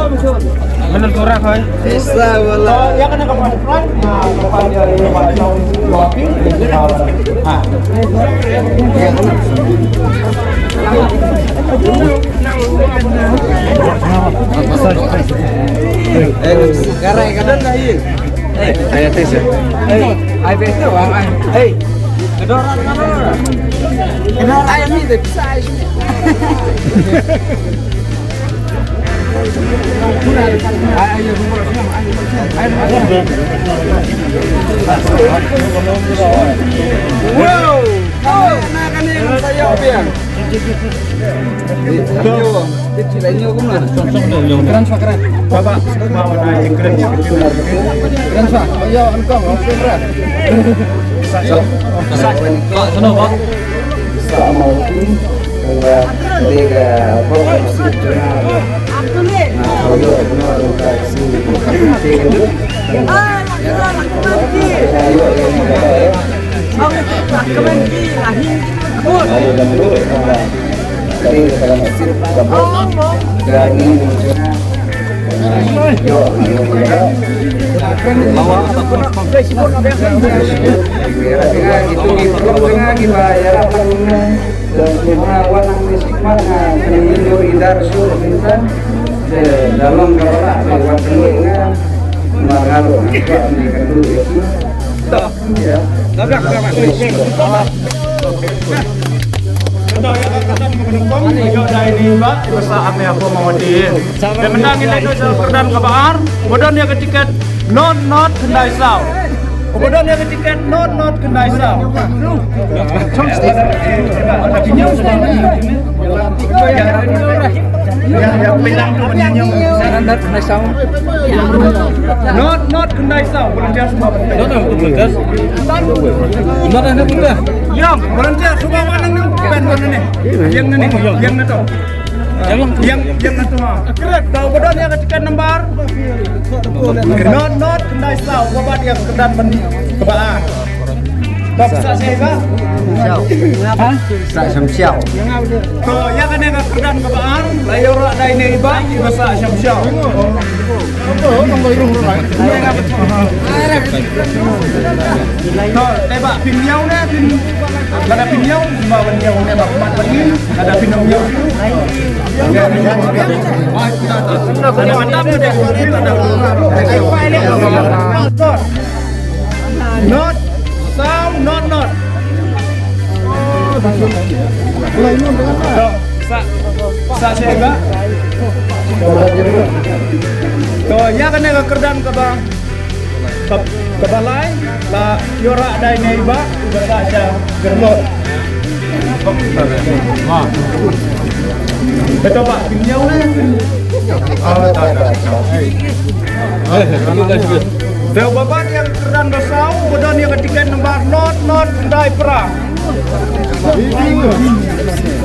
Bener kurang koi. Bisa bola. Ya kan kapan depan? Nah, depan dia ini Pak Lopi. Ah. Garai kadang dah ini. Ayat tes ya. Ai besta wang ai. Kedoran mana? Kedoran ayam ni bisa ai. Wow, nak kan yang saya biar. Kecil ini aku mana? Keren sah keren. Bapak bawa naik keren. Keren sah. Ayo engkau keren. Sono Pak. Sama tiga provinsi nasional. Kalau benar taksi dalam kepala lewat telinga mengaruh meningkat dulu ya. Tabrak tabrak. Yo dari ini Mbak, besar ame aku mau di. Dan menangin itu perdan kabar. Kemudian dia ketiket not kendai saw. Kemudian dia ketiket not kendai saw. Ada pinjam yang bilang tu menyanyi Not kendai saw. not kendai saw. Volunteer semua. Not ada benda. Yang volunteer semua mana ni? Pen mana ni? Yang ni, yang ni tu. Yang tu. Kira tahu bodoh dia ketikan nomor. Not kendai saw. Bapak dia kedan kebaan. Tak bisa saya kan? Hah? Tak samsiau. So, ya kan yang kedan kebaan. Layu rak dah ini iba, bahasa syam-syam. So, tebak pinyau ni, ada pinyau, bawa pinyau ni, bawa pergi, ada pinyau ni. Ada mantap tu dia, ada. Not, sound, not. Sa siya to ya kan nga kerdan ka ba kabalay la yora dai na iba sa siya gerlot betul Pak pinjau na Bel babat yang kerdan besau bodoh yang ketiga nomor not kendai perang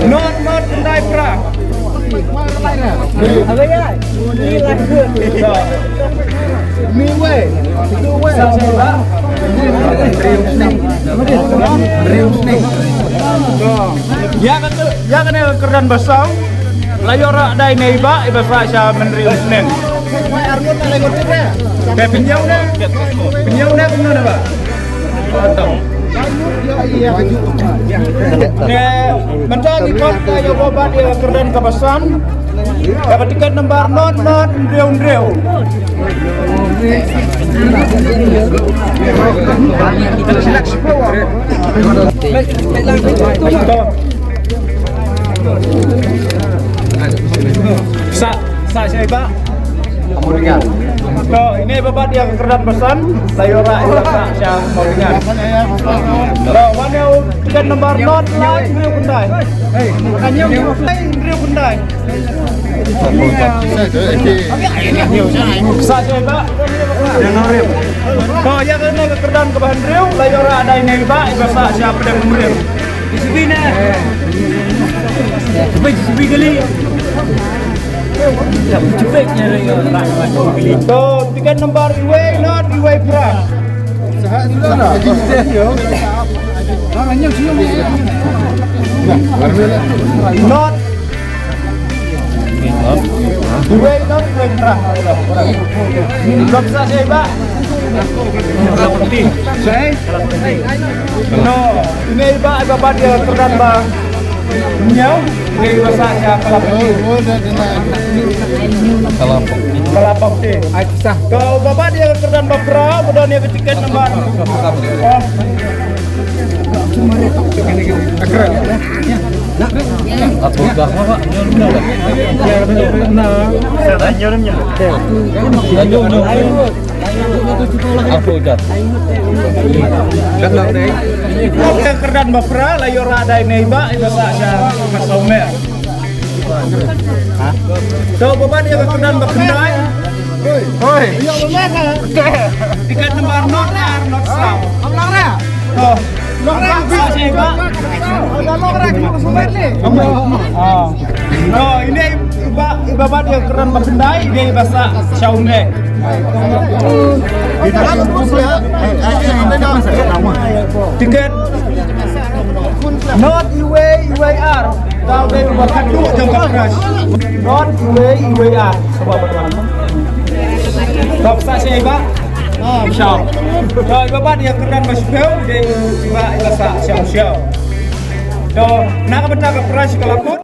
not kendai perang apa ya ini lagi mi way ya kan kerdan besau layora dai neiba ibasa sya menrius neng kayak pinjau na kumna ba atau menjadi kota yang obat dia kerdan kawasan dapat tiket nomor not driu sa siapa Kemudian. So, ini bapak dia kerdan pesan, sayura ilaka siya maulingan. So, mana tiket nomor not lain Rio Kendai. Kanyang Rio Kendai. Sa siapa? So, ya kena ke kerdan ke bahan Rio, layura ada ini ba, ibasa siya pedang Rio. Di sini na. Di kali. Cepatnya so, tiket nomor iwe not iwe perang. Not Iwe not iwe kerah. Belum saya Pak. Saya? No, ini Pak bapak dia kerdan bang. Nyau, ini masaknya kelapa putih. Kalau bapak dia kerdan bakra, kemudian dia tiket nomor. Yang kerdan bakra, layor ada ini Pak, itu saja masomer. So bapak dia kerdan bakra. Hoi. Tiket nomor not south. Oh, Oh, ini bapak dia keren berkendai, dia bahasa Xiaomi. Tiket not UAR. Tahu dia bahkan dua jam crash. Not UAR. Sebab apa? Bahasa saya Pak. Xiao. Rồi bapak dia keren masbel dia bahasa Xiao. Do, nak benda ke crash kalau pun